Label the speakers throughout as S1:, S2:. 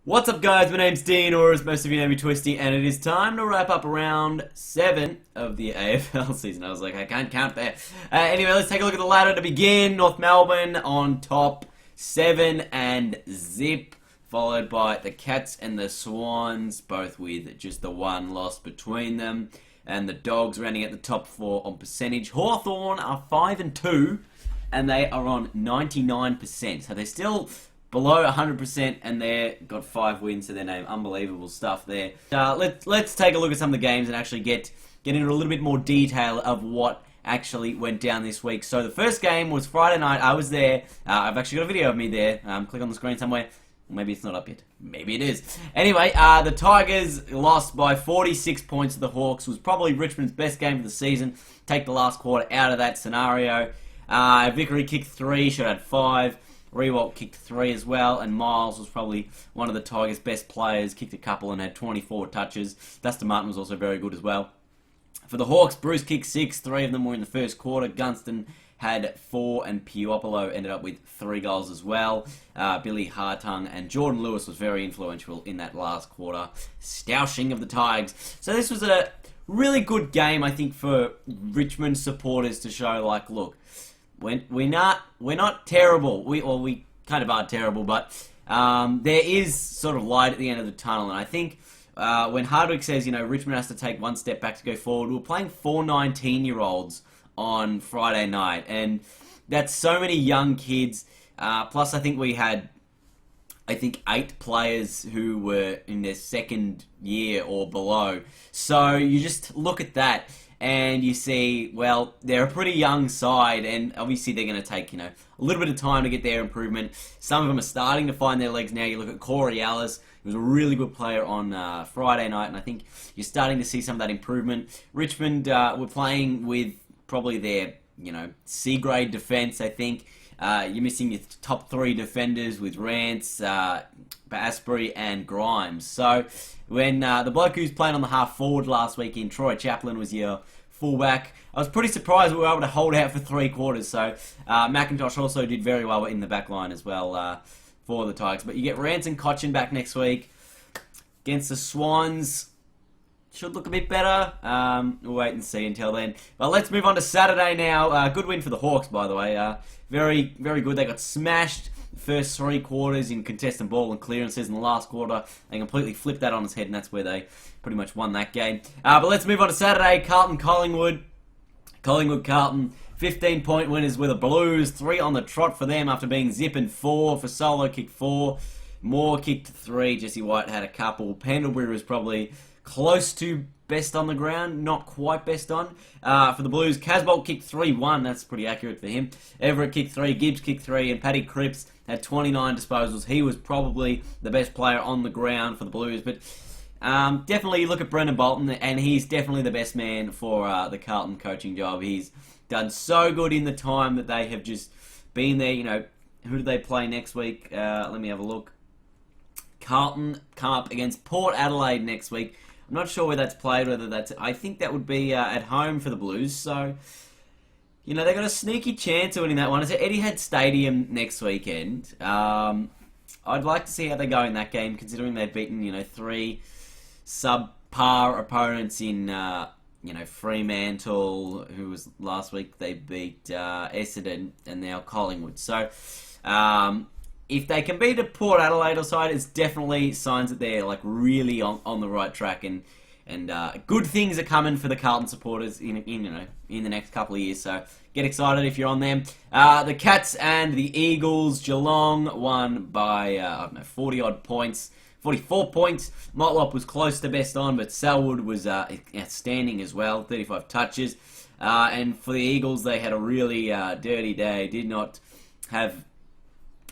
S1: What's up, guys? My name's Dean, or as most of you know me, Twisty, and it is time to wrap up round 7 of the AFL season. I was like, I can't count there. Anyway, let's take a look at the ladder to begin. North Melbourne on top, 7 and zip, followed by the Cats and the Swans, both with just the one loss between them, and the Dogs rounding at the top 4 on percentage. Hawthorn are 5 and 2, and they are on 99%, so they're still below 100%, and they've got 5 wins to their name. Unbelievable stuff there. Let's take a look at some of the games and actually get into a little bit more detail of what actually went down this week. So the first game was Friday night. I was there. I've actually got a video of me there. Click on the screen somewhere. Maybe it's not up yet. Maybe it is. Anyway, the Tigers lost by 46 points to the Hawks. It was probably Richmond's best game of the season. Take the last quarter out of that scenario. Vickery kicked 3, should have had 5. Rewalt kicked 3 as well, and Miles was probably one of the Tigers' best players, kicked a couple and had 24 touches. Dustin Martin was also very good as well. For the Hawks, Bruce kicked 6, 3 of them were in the first quarter. Gunston had 4, and Puopolo ended up with 3 goals as well. Billy Hartung and Jordan Lewis was very influential in that last quarter, stoushing of the Tigers. So this was a really good game, I think, for Richmond supporters to show, like, look, we're not terrible. We kind of are terrible, but there is sort of light at the end of the tunnel. And I think when Hardwick says, Richmond has to take one step back to go forward, we're playing 4 19-year-olds on Friday night, and that's so many young kids. Plus, I think we had 8 players who were in their second year or below. So you just look at that, and you see, well, they're a pretty young side, and obviously they're going to take, a little bit of time to get their improvement. Some of them are starting to find their legs now. You look at Corey Ellis, he was a really good player on Friday night, and I think you're starting to see some of that improvement. Richmond were playing with probably their, C-grade defence, I think. You're missing your top 3 defenders with Rance, Asprey, and Grimes. So when the bloke who's playing on the half forward last weekend, Troy Chaplin, was your fullback, I was pretty surprised we were able to hold out for 3 quarters. So McIntosh also did very well in the back line as well for the Tigers. But you get Rance and Cochin back next week against the Swans. Should look a bit better. We'll wait and see until then. But let's move on to Saturday now. Good win for the Hawks, by the way. Very, very good. They got smashed the first 3 quarters in contested ball and clearances. In the last quarter, they completely flipped that on its head, and that's where they pretty much won that game. But let's move on to Saturday. Collingwood, 15-point winners with the Blues. 3 on the trot for them after being zipping 4. For Solo kicked 4. Moore kicked 3. Jesse White had a couple. Pendlebury was probably close to best on the ground, not quite best on. For the Blues, Casbolt kicked 3-1. That's pretty accurate for him. Everett kicked 3, Gibbs kicked 3, and Paddy Cripps had 29 disposals. He was probably the best player on the ground for the Blues. But definitely look at Brendan Bolton, and he's definitely the best man for the Carlton coaching job. He's done so good in the time that they have just been there. Who do they play next week? Let me have a look. Carlton come up against Port Adelaide next week. I'm not sure where that's played, I think that would be at home for the Blues. So, they got a sneaky chance of winning that one. It's at Etihad Stadium next weekend. I'd like to see how they go in that game, considering they've beaten, 3 subpar opponents in, Fremantle, who was last week. They beat Essendon and now Collingwood. So, if they can beat a Port Adelaide side, it's definitely signs that they're really on the right track, and good things are coming for the Carlton supporters in the next couple of years. So get excited if you're on them. The Cats and the Eagles, Geelong won by 40 odd points, 44 points. Motlop was close to best on, but Selwood was outstanding as well, 35 touches. And for the Eagles, they had a really dirty day. Did not have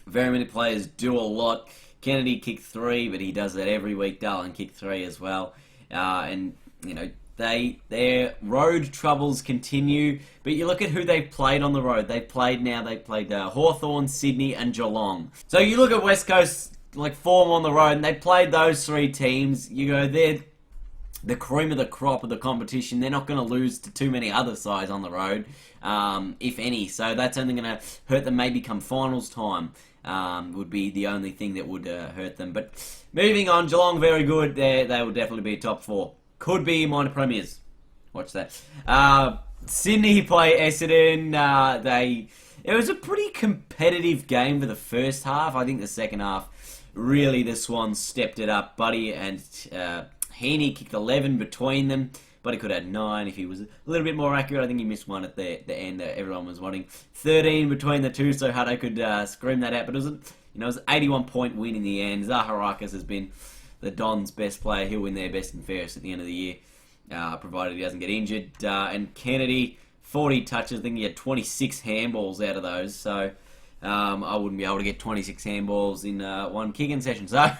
S1: very many players do a lot. Kennedy kicked 3, but he does that every week. Darlin kicked 3 as well. And their road troubles continue. But you look at who they've played on the road. They've played Hawthorn, Sydney, and Geelong. So you look at West Coast form on the road, and they played those 3 teams. You go, they're the cream of the crop of the competition. They're not going to lose to too many other sides on the road, if any. So that's only going to hurt them maybe come finals time. would be the only thing that would hurt them. But moving on, Geelong very good. They will definitely be top 4. Could be minor premiers. Watch that. Sydney play Essendon. It was a pretty competitive game for the first half. I think the second half, really, the Swans stepped it up. Buddy and Heaney kicked 11 between them. Buddy could have had 9 if he was a little bit more accurate. I think he missed one at the end that everyone was wanting. 13 between the two, so Hutto could scream that out. But it was an 81-point win in the end. Zaharakis has been the Dons' best player. He'll win their best and fairest at the end of the year, provided he doesn't get injured. And Kennedy, 40 touches. I think he had 26 handballs out of those. So I wouldn't be able to get 26 handballs in one kicking session. So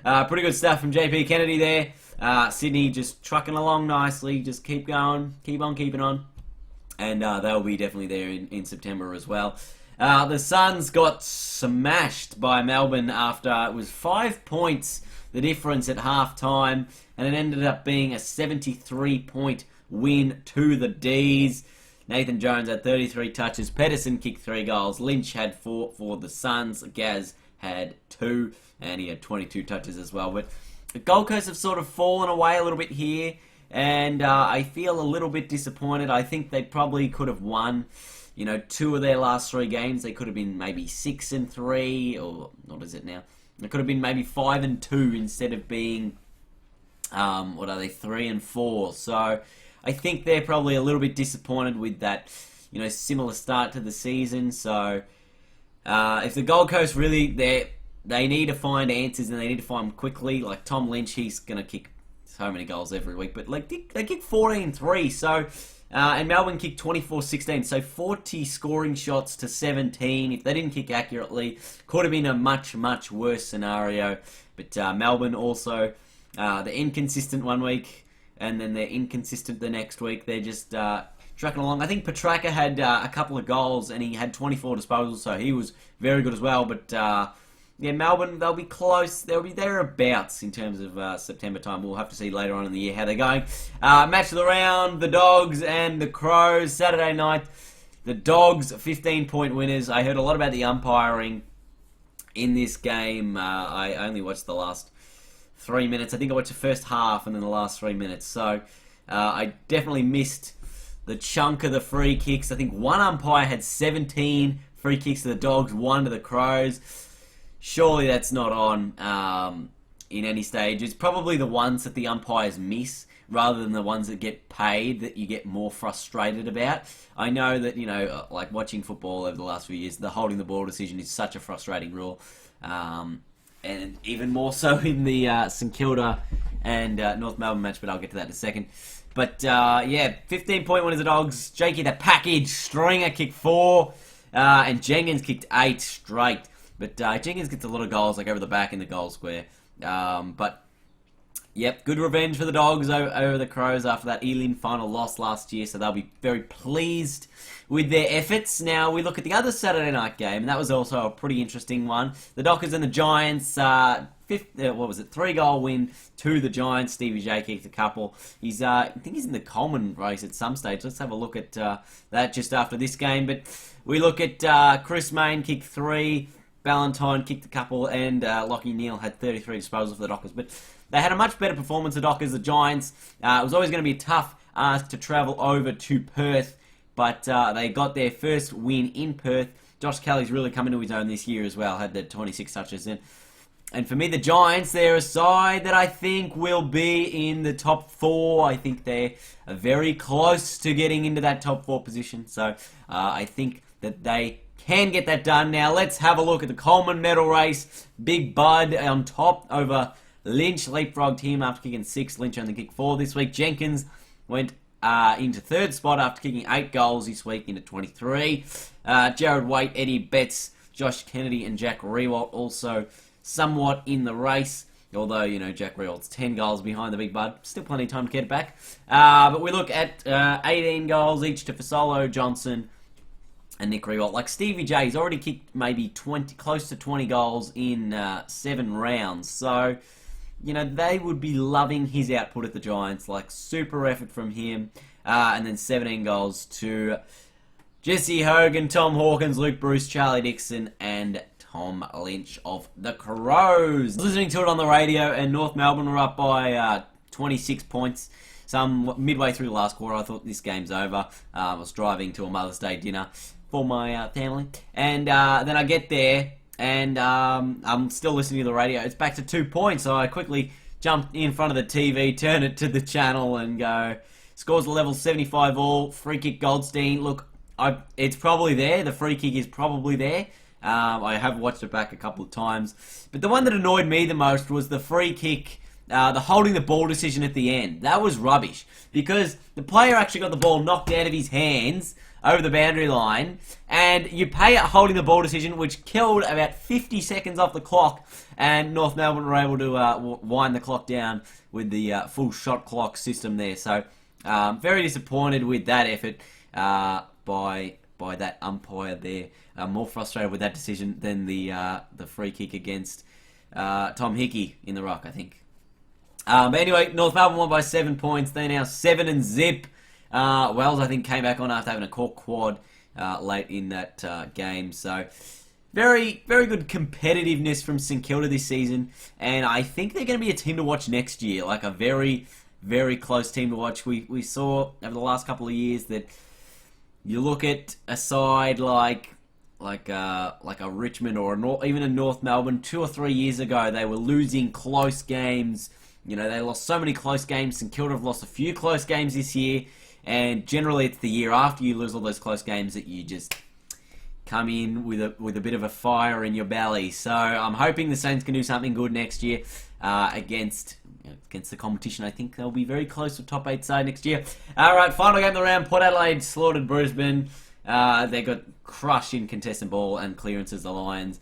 S1: pretty good stuff from JP Kennedy there. Sydney just trucking along nicely. Just keep going. Keep on keeping on. And they'll be definitely there in September as well. The Suns got smashed by Melbourne after it was 5 points the difference at half-time. And it ended up being a 73-point win to the D's. Nathan Jones had 33 touches. Pedersen kicked 3 goals. Lynch had 4 for the Suns. Gaz had 2. And he had 22 touches as well. But the Gold Coast have sort of fallen away a little bit here, and I feel a little bit disappointed. I think they probably could have won, 2 of their last 3 games. They could have been maybe 6-3, or what is it now? It could have been maybe 5-2 instead of being, 3-4. So I think they're probably a little bit disappointed with that, similar start to the season. So if the Gold Coast really, they need to find answers, and they need to find them quickly. Like Tom Lynch, he's going to kick so many goals every week. But they kicked 14-3. So, and Melbourne kicked 24-16. So 40 scoring shots to 17. If they didn't kick accurately, could have been a much, much worse scenario. But Melbourne also, they're inconsistent one week, and then they're inconsistent the next week. They're just trucking along. I think Petraka had a couple of goals, and he had 24 disposals. So he was very good as well. But yeah, Melbourne, they'll be close. They'll be thereabouts in terms of September time. We'll have to see later on in the year how they're going. Match of the round, the Dogs and the Crows. Saturday night, the Dogs, 15-point winners. I heard a lot about the umpiring in this game. I only watched the last 3 minutes. I think I watched the first half and then the last 3 minutes. So I definitely missed the chunk of the free kicks. I think one umpire had 17 free kicks to the Dogs, 1 to the Crows. Surely that's not on in any stage. It's probably the ones that the umpires miss rather than the ones that get paid that you get more frustrated about. I know that, like watching football over the last few years, the holding the ball decision is such a frustrating rule. And even more so in the St Kilda and North Melbourne match, but I'll get to that in a second. But, 15-point winners the Dogs. Jakey the package. Stringer kicked 4. And Jenkins kicked 8 straight. But Jenkins gets a lot of goals, like over the back in the goal square. But, yep, good revenge for the Dogs over the Crows after that Elim final loss last year. So they'll be very pleased with their efforts. Now, we look at the other Saturday night game, and that was also a pretty interesting one. The Dockers and the Giants, 3-goal win to the Giants. Stevie J kicked a couple. I think he's in the Coleman race at some stage. Let's have a look at that just after this game. But we look at Chris Mayne kicked 3. Ballantyne kicked a couple, and Lachie Neale had 33 disposals for the Dockers. But they had a much better performance, the Dockers. The Giants, it was always going to be a tough ask to travel over to Perth, but they got their first win in Perth. Josh Kelly's really come into his own this year as well, had the 26 touches in. And for me, the Giants, they're a side that I think will be in the top 4. I think they're very close to getting into that top 4 position. So I think that they can get that done. Now let's have a look at the Coleman Medal race. Big Bud on top over Lynch. Leapfrogged him after kicking 6. Lynch only kicked 4 this week. Jenkins went into 3rd spot after kicking 8 goals this week into 23. Jared Waite, Eddie Betts, Josh Kennedy and Jack Riewoldt also somewhat in the race. Although, Jack Riewoldt's 10 goals behind the Big Bud. Still plenty of time to get it back. But we look at 18 goals each to Fasolo, Johnson, and Nick Riewoldt. Like Stevie J, he's already kicked maybe close to 20 goals in 7 rounds. So, they would be loving his output at the Giants. Like, super effort from him. And then 17 goals to Jesse Hogan, Tom Hawkins, Luke Bruce, Charlie Dixon, and Tom Lynch of the Crows. I was listening to it on the radio, and North Melbourne were up by 26 points. Some midway through the last quarter, I thought this game's over. I was driving to a Mother's Day dinner for my family, and then I get there, and I'm still listening to the radio. It's back to 2 points, so I quickly jumped in front of the TV, turn it to the channel, and go, scores a level 75 all, free kick Goldstein. Look, it's probably there. The free kick is probably there. I have watched it back a couple of times. But the one that annoyed me the most was the free kick, the holding the ball decision at the end. That was rubbish, because the player actually got the ball knocked out of his hands over the boundary line, and you pay a holding the ball decision, which killed about 50 seconds off the clock, and North Melbourne were able to wind the clock down with the full shot clock system there. So very disappointed with that effort by that umpire there. I'm more frustrated with that decision than the free kick against Tom Hickey in the ruck, I think. But anyway, North Melbourne won by 7 points. They're now 7-0. Wells, I think, came back on after having a cork quad late in that game. So very, very good competitiveness from St Kilda this season. And I think they're going to be a team to watch next year. Like a very, very close team to watch. We saw over the last couple of years that you look at a side like a Richmond or even a North Melbourne 2 or 3 years ago, they were losing close games. You know, they lost so many close games. St Kilda have lost a few close games this year, and generally it's the year after you lose all those close games that you just come in with a bit of a fire in your belly. So I'm hoping the Saints can do something good next year against the competition. I think they'll be very close to top 8 side next year. Alright, final game of the round. Port Adelaide slaughtered Brisbane. They got crushed in contested ball and clearances, the Lions.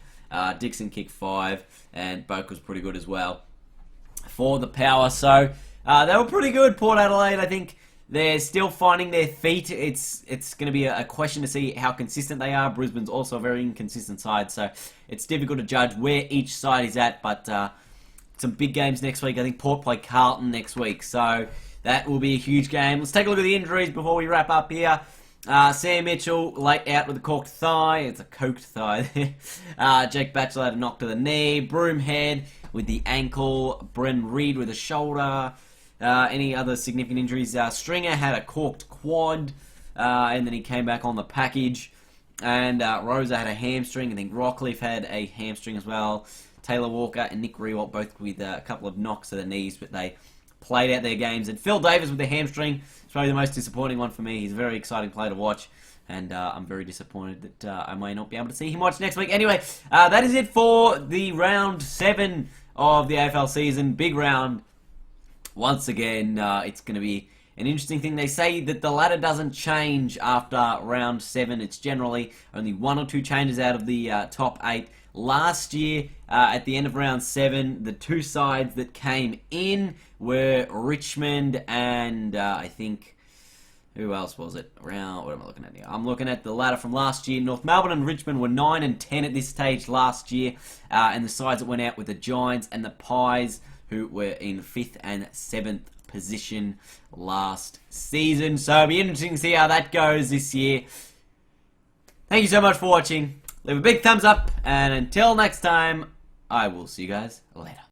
S1: Dixon kicked 5, and Boak was pretty good as well for the Power. So they were pretty good, Port Adelaide. I think they're still finding their feet. It's going to be a question to see how consistent they are. Brisbane's also a very inconsistent side, so it's difficult to judge where each side is at. But some big games next week. I think Port play Carlton next week, so that will be a huge game. Let's take a look at the injuries before we wrap up here. Sam Mitchell late out with a corked thigh. It's a coked thigh there. Jake Batchelor had a knock to the knee. Broomhead with the ankle. Bren Reid with a shoulder. Any other significant injuries? Stringer had a corked quad, and then he came back on the package. And Rosa had a hamstring. I think Rockcliffe had a hamstring as well. Taylor Walker and Nick Rewalt both with a couple of knocks to the knees, but they played out their games. And Phil Davis with the hamstring is probably the most disappointing one for me. He's a very exciting player to watch, and I'm very disappointed that I may not be able to see him watch next week. Anyway, that is it for the round 7 of the AFL season. Big round. Once again, it's going to be an interesting thing. They say that the ladder doesn't change after round 7. It's generally only 1 or 2 changes out of the top 8. Last year, at the end of round 7, the 2 sides that came in were Richmond and I think, who else was it? What am I looking at here? I'm looking at the ladder from last year. North Melbourne and Richmond were 9 and 10 at this stage last year, and the sides that went out were the Giants and the Pies, who were in 5th and 7th position last season. So it'll be interesting to see how that goes this year. Thank you so much for watching. Leave a big thumbs up, and until next time, I will see you guys later.